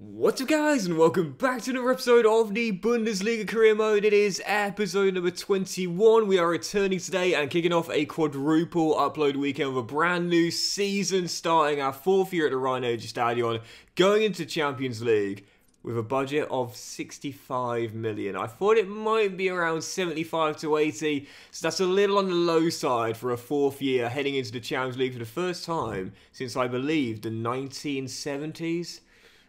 What's up guys, and welcome back to another episode of the Bundesliga career mode. It is episode number 21. We are returning today and kicking off a quadruple upload weekend with a brand new season, starting our fourth year at the Rhein-Stadion, going into Champions League with a budget of 65 million. I thought it might be around 75 to 80, so that's a little on the low side for a fourth year heading into the Champions League for the first time since, I believe, the 1970s.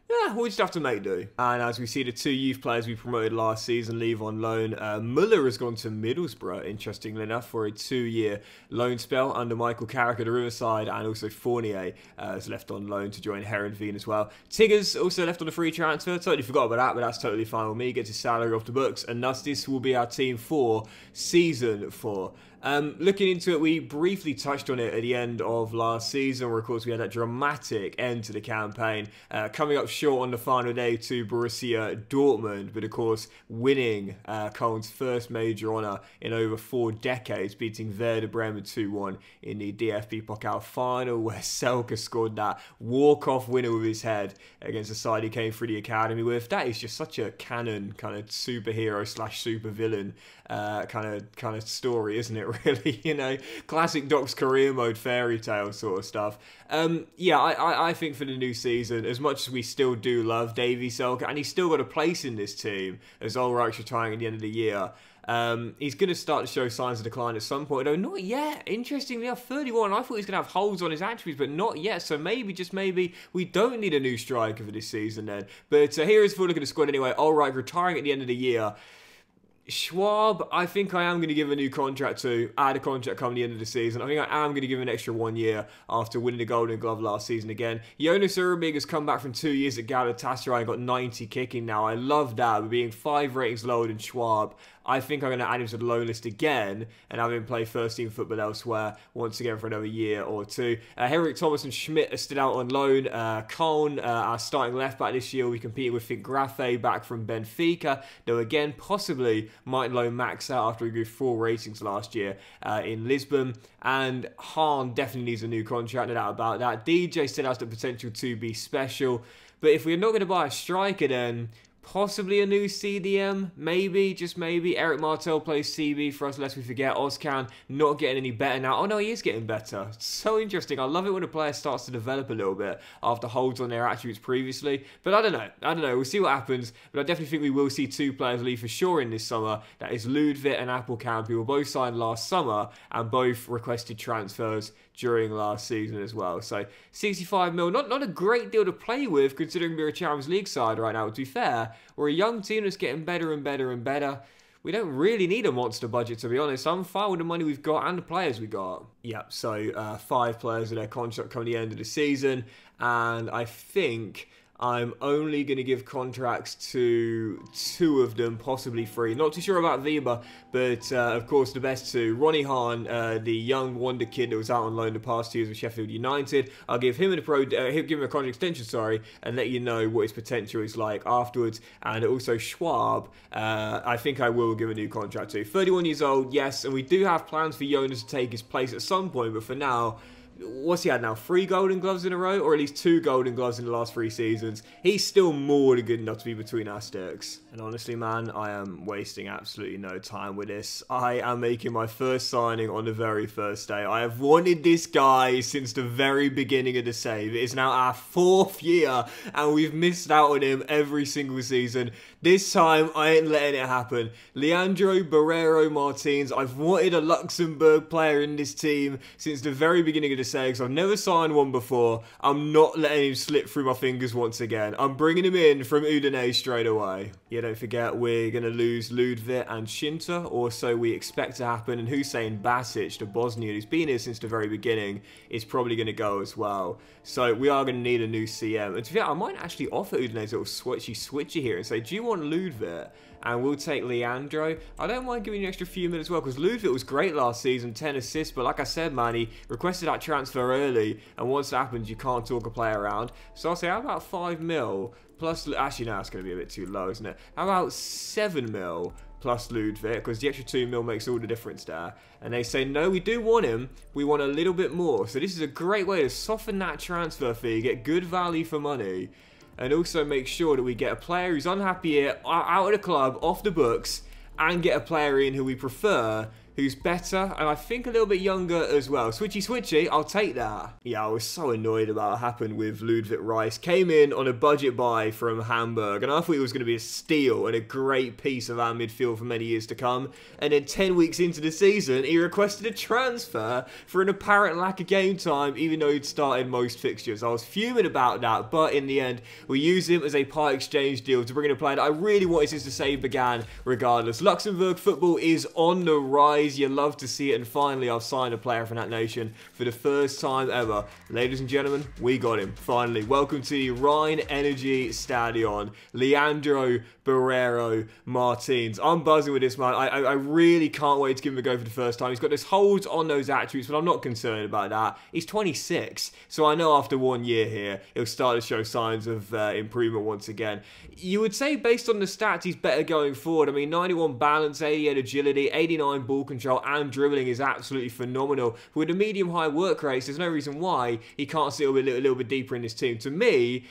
Yeah, we'll just have to make do. And as we see the two youth players we promoted last season leave on loan, Muller has gone to Middlesbrough, interestingly enough, for a 2-year loan spell under Michael Carrick at the Riverside, and also Fournier has left on loan to join Herenveen as well. Tigger's also left on a free transfer. Totally forgot about that, but that's totally fine with me. Gets his salary off the books, and thus this will be our team for season 4. Looking into it, we briefly touched on it at the end of last season, where of course we had that dramatic end to the campaign, coming up short on the final day to Borussia Dortmund, but of course winning Köln's first major honour in over 4 decades, beating Werder Bremen 2-1 in the DFB Pokal final, where Selke scored that walk-off winner with his head against the side he came through the academy with. That is just such a canon kind of superhero slash supervillain kind of story, isn't it? Really, you know, classic Docks career mode fairy tale sort of stuff. Yeah, I think for the new season, as much as we still do love Davy Selke, and he's still got a place in this team as Ulreich's retiring at the end of the year, he's going to start to show signs of decline at some point, though not yet. Interestingly enough, 31, I thought he was going to have holes on his attributes, but not yet. So maybe, just maybe, we don't need a new striker for this season then. But here is a full look at the squad anyway. Ulreich retiring at the end of the year. Schwab, I think I am going to give a new contract to. I had a contract coming the end of the season. I think I am going to give an extra 1 year after winning the Golden Glove last season again. Jonas Urbig has come back from 2 years at Galatasaray and got 90 kicking now. I love that, but being 5 ratings lower than Schwab, I think I'm going to add him to the loan list again and have him play first team football elsewhere once again for another year or two. Henrik Thomas and Schmidt are still out on loan. Köln, our starting left back this year, we competed with Fink Graffe back from Benfica, though again possibly might loan Max out after he grew 4 ratings last year in Lisbon. And Hahn definitely needs a new contract, no doubt about that. DJ still has the potential to be special, but if we're not going to buy a striker, then possibly a new CDM, maybe, just maybe. Eric Martel plays CB for us, lest we forget. Ozcan not getting any better now. Oh no, he is getting better. So interesting. I love it when a player starts to develop a little bit after holds on their attributes previously. But I don't know. We'll see what happens. But I definitely think we will see 2 players leave for sure in this summer. That is Ludwig and Appelkamp, who were both signed last summer and both requested transfers during last season as well. So 65 mil, not a great deal to play with considering we're a Champions League side right now. To be fair, we're a young team that's getting better and better and better. We don't really need a monster budget, to be honest. I'm fine with the money we've got and the players we got. Yep, so 5 players with their contract coming the end of the season, and I think I'm only going to give contracts to 2 of them, possibly 3. Not too sure about Weber, but of course the best 2. Ronnie Hahn, the young wonder kid that was out on loan the past 2 years with Sheffield United. I'll give him give him a contract extension, sorry, and let you know what his potential is like afterwards. And also Schwab, I think I will give a new contract to. 31 years old, yes, and we do have plans for Jonas to take his place at some point, but for now, what's he had now? 3 Golden Gloves in a row? Or at least 2 Golden Gloves in the last 3 seasons. He's still more than good enough to be between our sticks. And honestly, man, I am wasting absolutely no time with this. I am making my first signing on the very first day. I have wanted this guy since the very beginning of the save. It is now our 4th year, and we've missed out on him every single season. This time, I ain't letting it happen. Leandro Barrero Martins. I've wanted a Luxembourg player in this team since the very beginning of the save. I've never signed one before. I'm not letting him slip through my fingers once again. I'm bringing him in from Udinese straight away. Yeah, don't forget, we're going to lose Ludwig and Schinter, or so we expect to happen. And Hussein Basic, the Bosnian, who's been here since the very beginning, is probably going to go as well. So we are going to need a new CM. And to be fair, I might actually offer Udinese a little switchy here and say, do you want Ludwig? And we'll take Leandro. I don't mind giving you an extra few minutes as well, because Ludwig was great last season, 10 assists, but like I said, man, he requested that transfer early, and once that happens, you can't talk a player around. So I'll say, how about 5 mil, plus, actually, no, that's going to be a bit too low, isn't it? How about 7 mil, plus Ludwig, because the extra 2 mil makes all the difference there. And they say, no, we do want him, we want a little bit more. So this is a great way to soften that transfer fee, get good value for money, and also make sure that we get a player who's unhappy here out of the club, off the books, and get a player in who we prefer, who's better, and I think a little bit younger as well. Switchy, I'll take that. Yeah, I was so annoyed about what happened with Ludwig Rice. Came in on a budget buy from Hamburg, and I thought it was going to be a steal and a great piece of our midfield for many years to come. And then 10 weeks into the season, he requested a transfer for an apparent lack of game time, even though he'd started most fixtures. I was fuming about that, but in the end, we used him as a part exchange deal to bring in a player that I really wanted since the save began regardless. Luxembourg football is on the rise. You love to see it, and finally I've signed a player from that nation for the first time ever. Ladies and gentlemen, we got him, finally. Welcome to the Rhine Energy Stadion, Leandro Barreiro Martins. I'm buzzing with this man. I really can't wait to give him a go for the first time. He's got this holds on those attributes, but I'm not concerned about that. He's 26, so I know after 1 year here, he'll start to show signs of improvement once again. You would say based on the stats, he's better going forward. I mean, 91 balance, 88 agility, 89 ball control, and dribbling is absolutely phenomenal. With the medium-high work rates, there's no reason why he can't sit a little bit deeper in this team. To me,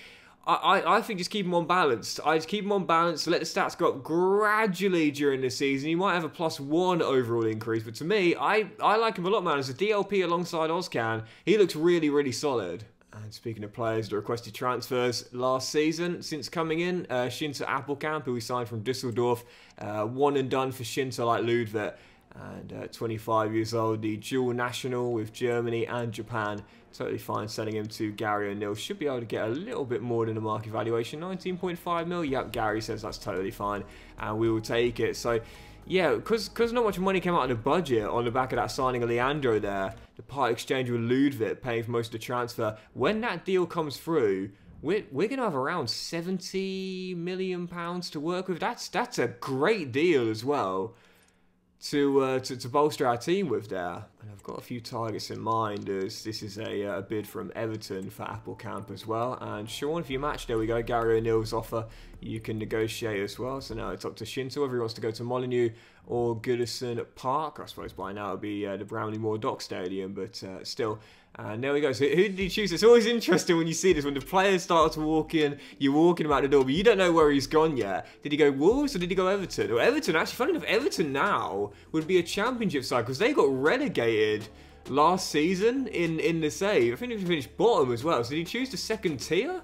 I think just keep him on balance. I just keep him on balance, let the stats go up gradually during the season. He might have a +1 overall increase, but to me, I like him a lot, man. As a DLP alongside Ozcan, he looks really, really solid. And speaking of players that requested transfers last season, since coming in, Shinta Appelkamp, who we signed from Düsseldorf, one and done for Shinta like Ludwig. And 25 years old, the dual national with Germany and Japan. Totally fine selling him to Gary O'Neill. Should be able to get a little bit more than the market valuation. 19.5 mil. Yep, Gary says that's totally fine. And we will take it. So, yeah, because not much money came out of the budget on the back of that signing of Leandro there. The part exchange with Ludwig paying for most of the transfer. When that deal comes through, we're going to have around £70 million to work with. That's a great deal as well to bolster our team with there. And I've got a few targets in mind, as this is a bid from Everton for Appelkamp as well. And Sean, if you match, there we go, Gary O'Neill's offer, you can negotiate as well. So now it's up to Shinto, whether he wants to go to Molineux or Goodison Park. I suppose by now it would be the Brownlee-Moore Dock Stadium, but still. And there we go. So who did he choose? It's always interesting when you see this, when the players start to walk in, you're walking him out the door, but you don't know where he's gone yet. Did he go Wolves or did he go Everton? Or Everton, actually, funny enough, Everton now would be a championship side because they got relegated last season in the save. I think he finished bottom as well. So did he choose the second tier?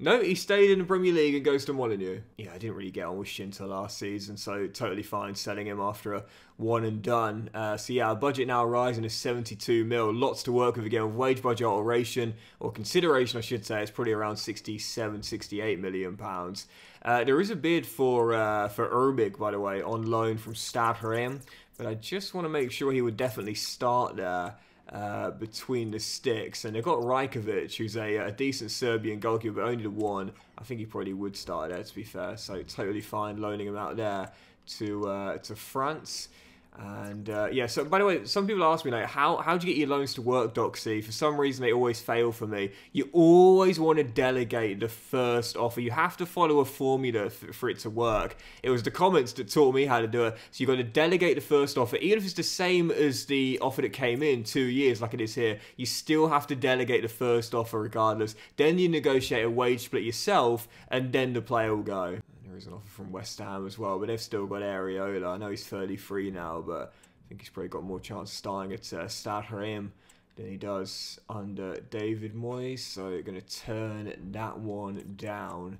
No, he stayed in the Premier League and goes to Molineux. Yeah, I didn't really get on with Shinta last season, so totally fine selling him after a one and done. So yeah, our budget now rising to 72 mil. Lots to work with again with wage budget alteration, or consideration I should say. It's probably around 67, 68 million pounds. There is a bid for Urbig, by the way, on loan from Stade Rennes, but I just want to make sure he would definitely start there. Between the sticks, and they've got Rajkovic, who's a decent Serbian goalkeeper, but only the one. I think he probably would start there, to be fair, so totally fine loaning him out there to France. And yeah, so by the way, some people ask me, like, how do you get your loans to work, Doxy? For some reason, they always fail for me. You always want to delegate the first offer. You have to follow a formula for it to work. It was the comments that taught me how to do it. So you've got to delegate the first offer. Even if it's the same as the offer that came in 2 years, like it is here, you still have to delegate the first offer regardless. Then you negotiate a wage split yourself, and then the player will go. There is an offer from West Ham as well, but they've still got Areola. I know he's 33 now, but I think he's probably got more chance of starting at Stade Rennes than he does under David Moyes, so they're going to turn that one down.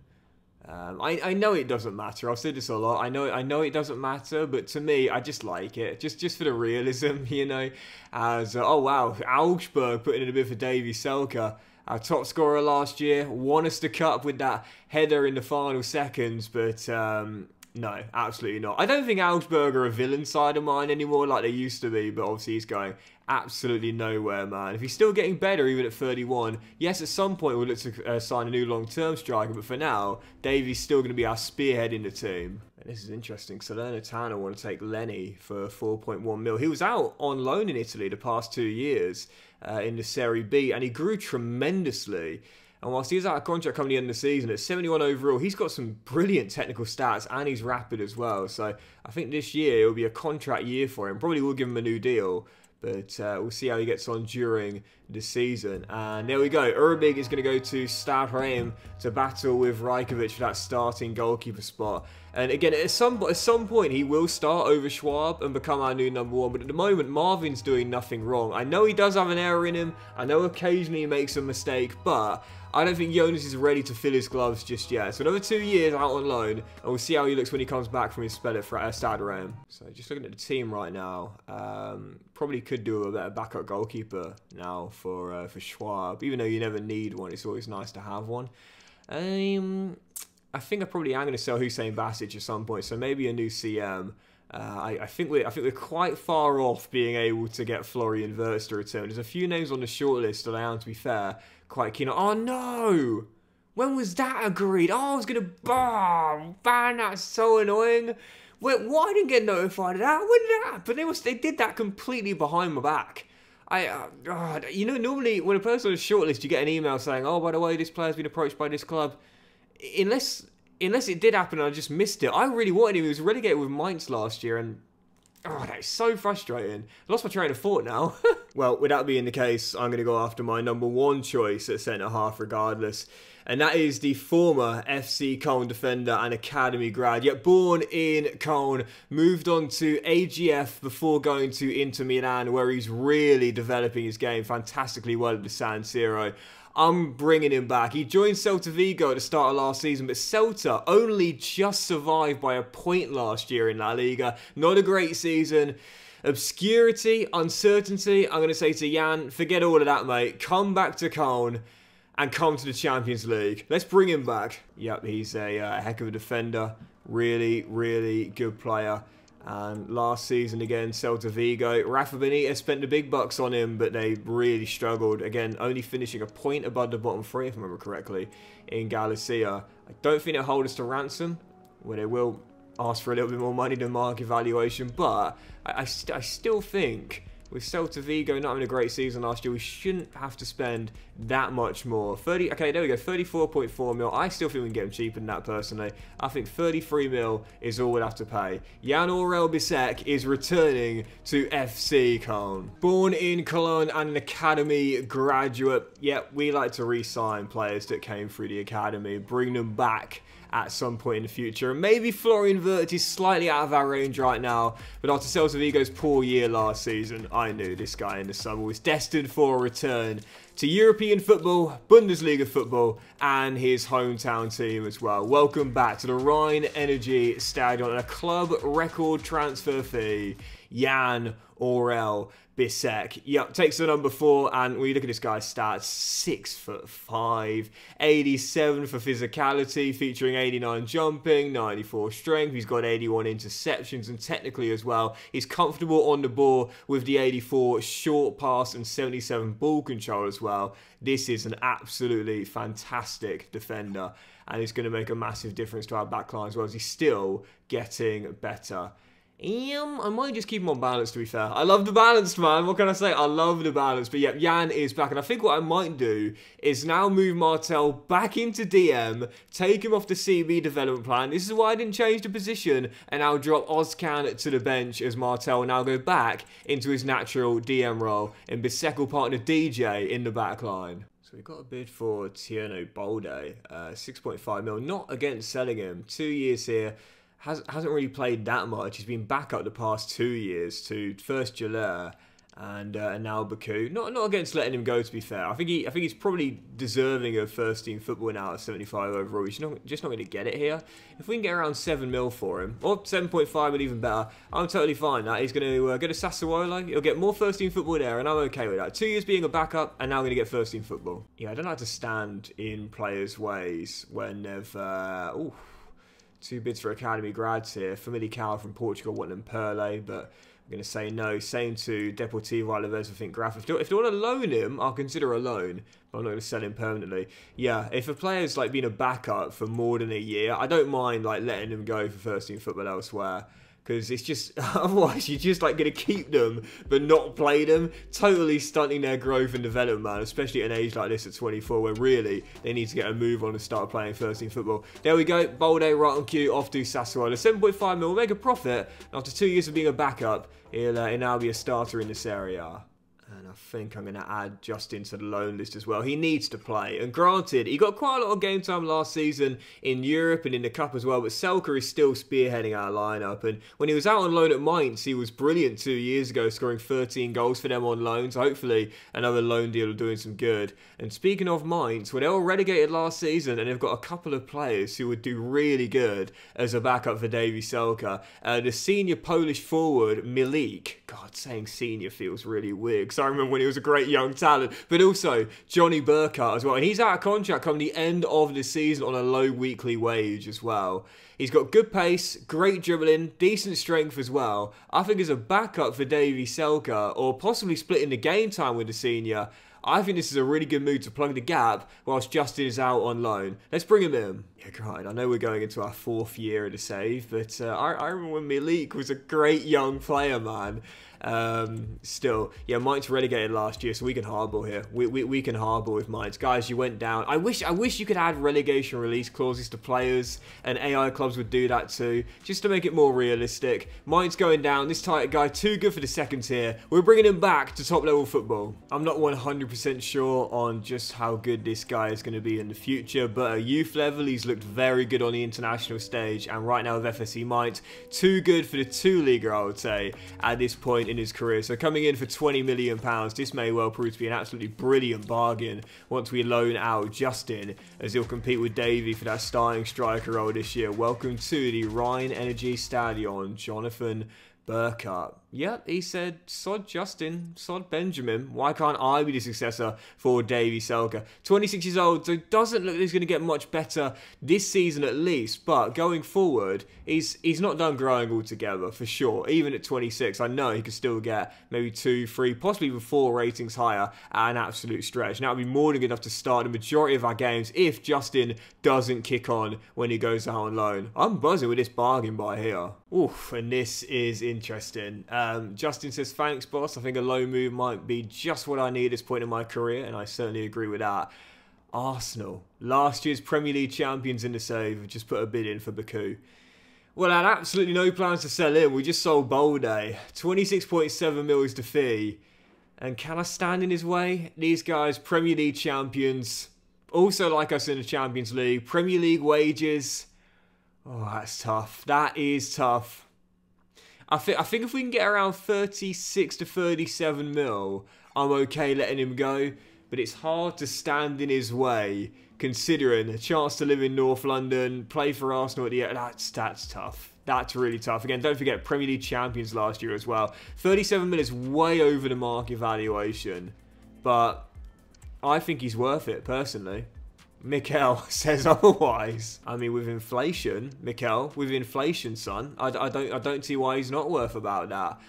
I know it doesn't matter. I've said this a lot. I know it doesn't matter, but to me, I just like it. Just for the realism, you know. As oh wow, Augsburg putting in a bit for Davy Selke. Our top scorer last year, won us the cup with that header in the final seconds, but no, absolutely not. I don't think Augsburg are a villain side of mine anymore like they used to be, but obviously he's going absolutely nowhere, man. If he's still getting better even at 31, yes, at some point we'll look to sign a new long-term striker, but for now, Davy's still going to be our spearhead in the team. And this is interesting. Salernitana want to take Lenny for 4.1 mil. He was out on loan in Italy the past 2 years in the Serie B, and he grew tremendously. And whilst he's out of contract coming in the season at 71 overall, he's got some brilliant technical stats, and he's rapid as well. So I think this year it will be a contract year for him. Probably will give him a new deal. But we'll see how he gets on during the season. And there we go. Urbig is going to go to Stade Reims to battle with Rajkovic for that starting goalkeeper spot. And again, at some point, he will start over Schwab and become our new #1. But at the moment, Marvin's doing nothing wrong. I know he does have an error in him. I know occasionally he makes a mistake. But I don't think Jonas is ready to fill his gloves just yet. So another 2 years out on loan, and we'll see how he looks when he comes back from his spell at Stade Reims. So just looking at the team right now, probably could do a better backup goalkeeper now for Schwab. Even though you never need one, it's always nice to have one. I think I probably am going to sell Hussein Basic at some point. So maybe a new CM. I think we're quite far off being able to get Florian Wirtz to return. There's a few names on the shortlist that I am, to be fair, quite keen on. Oh no! When was that agreed? Oh, I was gonna ban. That's so annoying. Wait, why didn't I get notified of that? When did that happen? They did that completely behind my back. You know, normally when a person on a shortlist, you get an email saying, "Oh, by the way, this player's been approached by this club." Unless it did happen and I just missed it. I really wanted him. He was relegated with Mainz last year, and oh, that is so frustrating. I lost my train of thought now. Well, with that being the case, I'm going to go after my #1 choice at centre-half regardless. And that is the former FC Köln defender and academy grad, yet born in Köln, moved on to AGF before going to Inter Milan, where he's really developing his game fantastically well at the San Siro. I'm bringing him back. He joined Celta Vigo at the start of last season, but Celta only just survived by a point last year in La Liga. Not a great season. Obscurity, uncertainty. I'm going to say to Jan, forget all of that, mate. Come back to Köln and come to the Champions League. Let's bring him back. Yep, he's a heck of a defender. Really, really good player. And last season again, Celta Vigo, Rafa Benitez spent the big bucks on him, but they really struggled. Again, only finishing a point above the bottom three, if I remember correctly, in Galicia. I don't think they'll hold us to ransom, where they will ask for a little bit more money than market valuation. But I still think with Celta Vigo not having a great season last year, we shouldn't have to spend that much more. Okay, there we go, 34.4 mil. I still think we can get him cheaper than that, personally. I think 33 mil is all we'll have to pay. Jan Aurel Bisek is returning to FC Köln. Born in Cologne and an academy graduate. Yep, we like to re-sign players that came through the academy, bring them back at some point in the future. And maybe Florian Wirtz is slightly out of our range right now, but after Celta Vigo's poor year last season, I knew this guy in the summer was destined for a return to European football, Bundesliga football, and his hometown team as well. Welcome back to the Rhine Energy Stadion and a club record transfer fee. Jan Aurel Bisek. Yep, takes the #4, and when you look at this guy's stats, 6'5", 87 for physicality, featuring 89 jumping, 94 strength. He's got 81 interceptions, and technically as well, he's comfortable on the ball with the 84 short pass and 77 ball control as well. This is an absolutely fantastic defender, and it's going to make a massive difference to our backline as well, as he's still getting better. I might just keep him on balance, to be fair. I love the balance, man. What can I say? I love the balance. But yeah, Jan is back. And I think what I might do is now move Martel back into DM, take him off the CB development plan. This is why I didn't change the position. And I'll drop Ozcan to the bench as Martel now go back into his natural DM role. And Bisek will partner DJ in the back line. So we've got a bid for Tierno Bolde. 6.5 mil. Not against selling him. 2 years here. Hasn't really played that much. He's been back up the past 2 years to first Gillette and now Baku. Not against letting him go, to be fair. I think he's probably deserving of first team football now at 75 overall. He's just not going to get it here. If we can get around 7 mil for him, or 7.5 but even better, I'm totally fine. That he's going to go to Sassuolo. He'll get more first team football there, and I'm okay with that. 2 years being a backup, and now I'm going to get first team football. Yeah, I don't like to stand in players' ways when they've 2 bids for academy grads here. Famalicão from Portugal wanting Perle, but I'm going to say no. Same to Deportivo Alaves, I think Graf. If they want to loan him, I'll consider a loan, but I'm not going to sell him permanently. Yeah, if a player's been a backup for more than a year, I don't mind letting him go for first team football elsewhere, because it's just, otherwise you're just like going to keep them but not play them, totally stunting their growth and development, man, especially at an age like this at 24 where really they need to get a move on and start playing first team football. There we go, Bolde right on cue, off to Sassuolo, 7.5 mil, will make a profit. After 2 years of being a backup, he'll now be a starter in this area. And I think I'm going to add Justin to the loan list as well. He needs to play. And granted, he got quite a lot of game time last season in Europe and in the Cup as well. But Selke is still spearheading our lineup. And when he was out on loan at Mainz, he was brilliant 2 years ago, scoring 13 goals for them on loan. So hopefully another loan deal will do him some good. And speaking of Mainz, well, they were relegated last season. And they've got a couple of players who would do really good as a backup for Davie Selke. The senior Polish forward, Milik. God, saying senior feels really weird. I remember when he was a great young talent, but also Johnny Burkhardt as well, and he's out of contract come the end of the season on a low weekly wage as well. He's got good pace, great dribbling, decent strength as well. I think as a backup for Davie Selke, or possibly splitting the game time with the senior, I think this is a really good move to plug the gap whilst Justin is out on loan. Let's bring him in. Yeah, right. I know we're going into our 4th year of the save, but I remember when Milik was a great young player, man. Still, yeah, Mainz relegated last year, so we can hardball here. We can hardball with Mainz. Guys, you went down. I wish you could add relegation release clauses to players, and AI clubs would do that too, just to make it more realistic. Mainz going down. This tight guy, too good for the 2nd tier. We're bringing him back to top level football. I'm not 100% sure on just how good this guy is going to be in the future, but at youth level, he's looked very good on the international stage, and right now with FSC Mainz, too good for the 2 Liga, I would say, at this point in his career. So coming in for £20 million, this may well prove to be an absolutely brilliant bargain once we loan out Justin, as he'll compete with Davie for that starting striker role this year. Welcome to the Rhine Energy Stadion, Jonathan Burkhardt. Yep, he said, sod Justin, sod Benjamin. Why can't I be the successor for Davie Selke? 26 years old, so doesn't look like he's going to get much better this season at least. But going forward, he's not done growing altogether, for sure. Even at 26, I know he could still get maybe 2, 3, possibly even 4 ratings higher at an absolute stretch. And that would be more than good enough to start the majority of our games if Justin doesn't kick on when he goes out on loan. I'm buzzing with this bargain buy here. Oof, and this is interesting. Justin says, thanks, boss. I think a loan move might be just what I need at this point in my career, and I certainly agree with that. Arsenal, last year's Premier League champions in the save, have just put a bid in for Baku. Well, I had absolutely no plans to sell him. We just sold Bolde. 26.7 mil is the fee. And can I stand in his way? These guys, Premier League champions, also like us in the Champions League. Premier League wages. Oh, that's tough. That is tough. I think if we can get around 36 to 37 mil, I'm okay letting him go. But it's hard to stand in his way, considering a chance to live in North London, play for Arsenal at the end. That's tough. That's really tough. Again, don't forget, Premier League champions last year as well. 37 mil is way over the market valuation. But I think he's worth it, personally. Mikel says otherwise. I mean, with inflation, Mikel, with inflation, son, I don't see why he's not worth about that.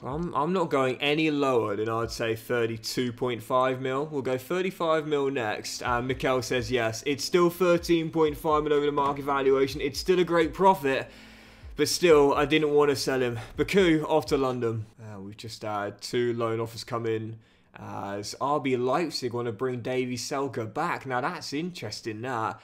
I'm not going any lower than I'd say 32.5 mil. We'll go 35 mil next. And Mikel says yes. It's still 13.5 mil over the market valuation. It's still a great profit. But still, I didn't want to sell him. Baku, off to London. We've just had 2 loan offers come in. As RB Leipzig want to bring Davie Selke back. Now that's interesting. That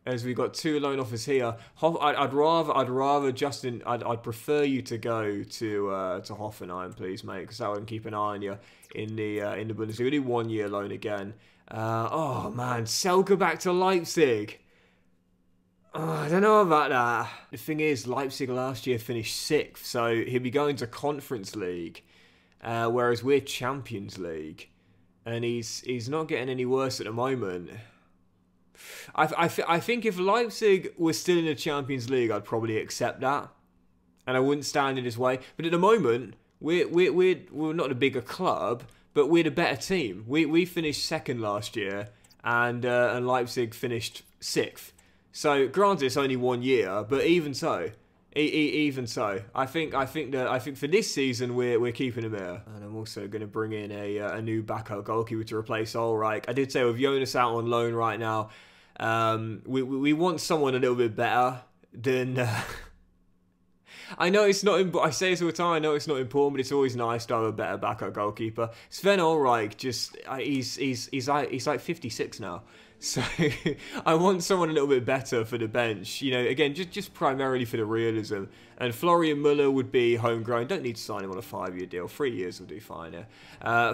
as we got 2 loan offers here. I'd rather Justin. I'd prefer you to go to Hoffenheim, please, mate, because that would keep an eye on you in the Bundesliga. We do 1 year loan again. Oh man, Selke back to Leipzig. Oh, I don't know about that. The thing is, Leipzig last year finished 6th, so he'll be going to Conference League. Whereas we're Champions League, and he's not getting any worse at the moment. I think if Leipzig was still in the Champions League, I'd probably accept that, and I wouldn't stand in his way. But at the moment, we're not a bigger club, but we're the better team. We finished 2nd last year, and Leipzig finished 6th. So granted, it's only 1 year, but even so. Even so, I think for this season we're keeping him here, and I'm also going to bring in a new backup goalkeeper to replace Ulreich. I did say with Jonas out on loan right now, We want someone a little bit better than... I know it's not. I say this all the time. I know it's not important, but it's always nice to have a better backup goalkeeper. Sven Ulreich, he's like 56 now, so I want someone a little bit better for the bench. You know, again, just primarily for the realism. And Florian Muller would be homegrown. Don't need to sign him on a 5-year deal. 3 years will do fine.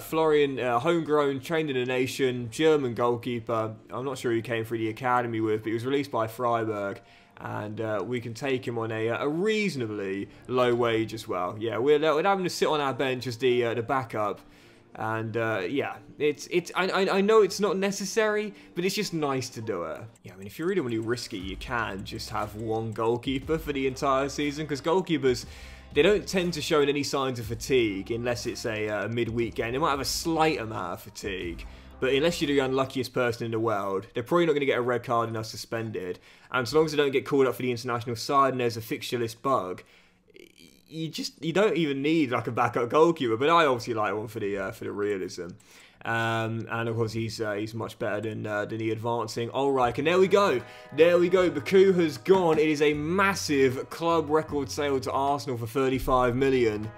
Florian, homegrown, trained in the nation, German goalkeeper. I'm not sure who he came through the academy with, but he was released by Freiburg. And we can take him on a reasonably low wage as well. Yeah, we'd have him to sit on our bench as the backup. And yeah, I know it's not necessary, but it's just nice to do it. Yeah, I mean, if you really want to risk it, you can just have one goalkeeper for the entire season, because goalkeepers, they don't tend to show any signs of fatigue unless it's a midweek game. They might have a slight amount of fatigue. But unless you're the unluckiest person in the world, they're probably not going to get a red card and are suspended. And so long as they don't get called up for the international side and there's a fixture list bug, you don't even need like a backup goalkeeper. But I obviously like one for the realism. And of course he's much better than the advancing Ulreich. And there we go. Baku has gone. It is a massive club record sale to Arsenal for 35 million.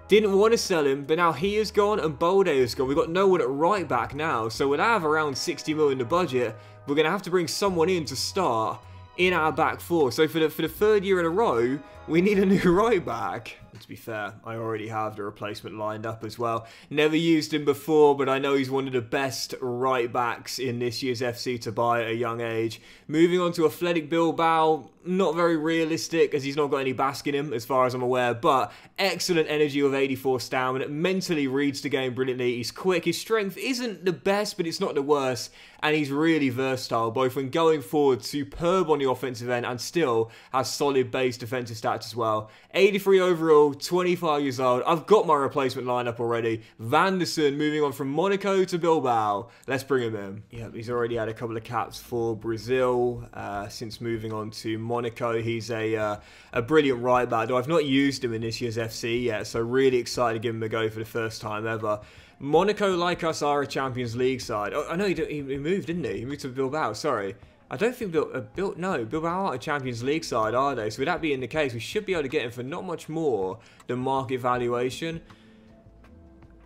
Didn't want to sell him, but now he is gone and Bolde is gone. We've got no one at right back now, so we'll have around 60 million in the budget. We're going to have to bring someone in to start in our back four. So for the third year in a row, we need a new right back. And to be fair, I already have the replacement lined up as well. Never used him before, but I know he's one of the best right backs in this year's FC to buy at a young age. Moving on to Athletic Bilbao, not very realistic as he's not got any bask in him as far as I'm aware, but excellent energy with 84 stamina, mentally reads the game brilliantly, he's quick, his strength isn't the best but it's not the worst, and he's really versatile, both when going forward, superb on the offensive end, and still has solid base defensive stats as well. 83 overall, 25 years old, I've got my replacement lineup already. Van der Sar moving on from Monaco to Bilbao, let's bring him in. Yep, he's already had a couple of caps for Brazil since moving on to Monaco. He's a brilliant right back, though I've not used him in this year's FC yet, so really excited to give him a go for the first time ever. Monaco, like us, are a Champions League side. Oh, I know he moved, didn't he? He moved to Bilbao, sorry. I don't think Bilbao aren't a Champions League side, are they? So with that being the case, we should be able to get him for not much more than market valuation.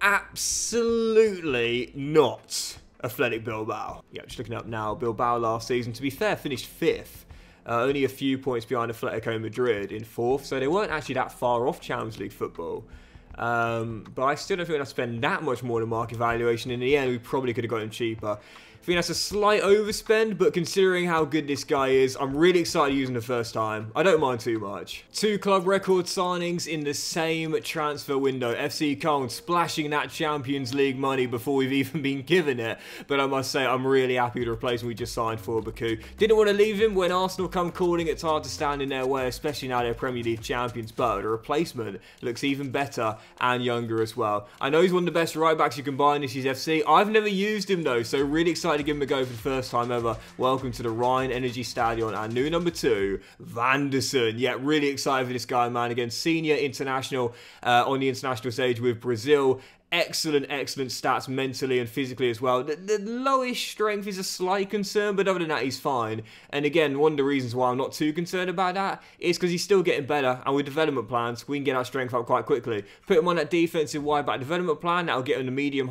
Absolutely not Athletic Bilbao. Yeah, just looking up now. Bilbao last season, to be fair, finished 5th. Only a few points behind Atletico Madrid in 4th, so they weren't actually that far off Champions League football. But I still don't think we're going to spend that much more than market valuation. In the end, we probably could have got him cheaper. I think that's a slight overspend, but considering how good this guy is, I'm really excited using the first time. I don't mind too much. 2 club record signings in the same transfer window. FC Köln splashing that Champions League money before we've even been given it. But I must say, I'm really happy with the replacement we just signed for Baku. Didn't want to leave him when Arsenal come calling. It's hard to stand in their way, especially now they're Premier League champions. But the replacement looks even better and younger as well. I know he's one of the best right backs you can buy in this year's FC. I've never used him though, so really excited to give him a go for the first time ever. Welcome to the Rhine Energy Stadion, our new number 2, Van der Sar. Yeah, really excited for this guy, man. Again, senior international on the international stage with Brazil. Excellent stats mentally and physically as well. The lowish strength is a slight concern, but other than that, he's fine. And again, one of the reasons why I'm not too concerned about that is because he's still getting better, and with development plans, we can get our strength up quite quickly. Put him on that defensive wide back development plan, that'll get him the medium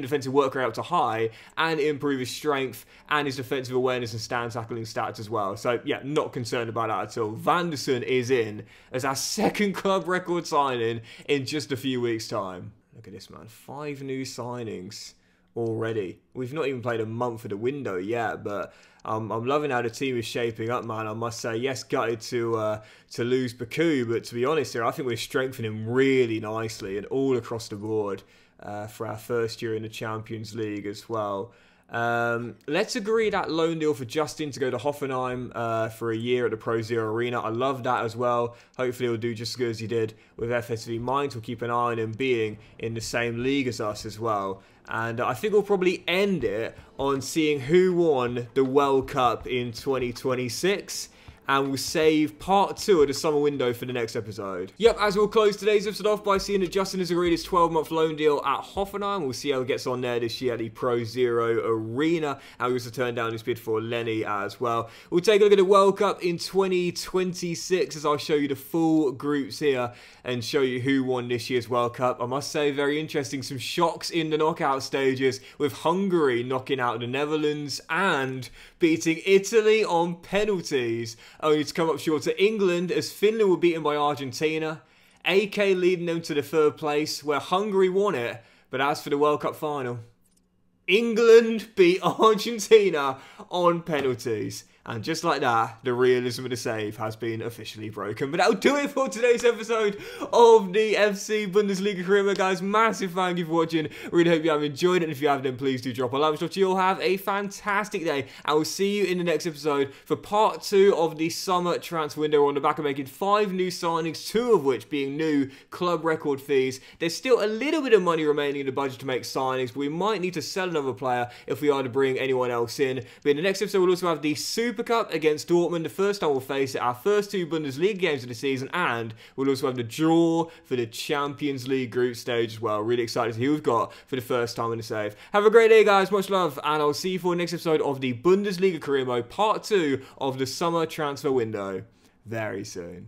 defensive work rate up to high, and improve his strength and his defensive awareness and stand tackling stats as well. So yeah, not concerned about that at all. Van der Sar is in as our 2nd club record signing in just a few weeks' time. Look at this, man. 5 new signings already. We've not even played a month of the window yet, but I'm loving how the team is shaping up, man. I must say, yes, gutted to lose Baku, but to be honest here, I think we're strengthening really nicely and all across the board for our first year in the Champions League as well. Let's agree that loan deal for Justin to go to Hoffenheim for a year at the Pro Zero Arena. I love that as well. Hopefully he'll do just as good as he did with FSV Mainz. We'll keep an eye on him being in the same league as us as well. And I think we'll probably end it on seeing who won the World Cup in 2026. and we'll save part 2 of the summer window for the next episode. Yep, as we'll close today's episode off by seeing that Justin has agreed his 12-month loan deal at Hoffenheim. We'll see how he gets on there this year at the Pro Zero Arena, and we also turned down his bid for Lenny as well. We'll take a look at the World Cup in 2026 as I'll show you the full groups here and show you who won this year's World Cup. I must say, very interesting. Some shocks in the knockout stages, with Hungary knocking out the Netherlands and beating Italy on penalties, only to come up short to England as Finland were beaten by Argentina. AK leading them to the 3rd place, where Hungary won it. But as for the World Cup final, England beat Argentina on penalties. And just like that, the realism of the save has been officially broken. But that'll do it for today's episode of the FC Bundesliga Career Mode, guys. Massive thank you for watching. Really hope you have enjoyed it. And if you have, then please do drop a like. But you'll have a fantastic day. I will see you in the next episode for part 2 of the summer transfer window. We're on the back of making 5 new signings, 2 of which being new club record fees. There's still a little bit of money remaining in the budget to make signings, but we might need to sell another player if we are to bring anyone else in. But in the next episode, we'll also have the Super Cup against Dortmund, the first time we'll face it, our first 2 Bundesliga games of the season, and we'll also have the draw for the Champions League group stage as well. Really excited to see who we've got for the first time in the save. Have a great day, guys. Much love, and I'll see you for the next episode of the Bundesliga Career Mode, part 2 of the summer transfer window very soon.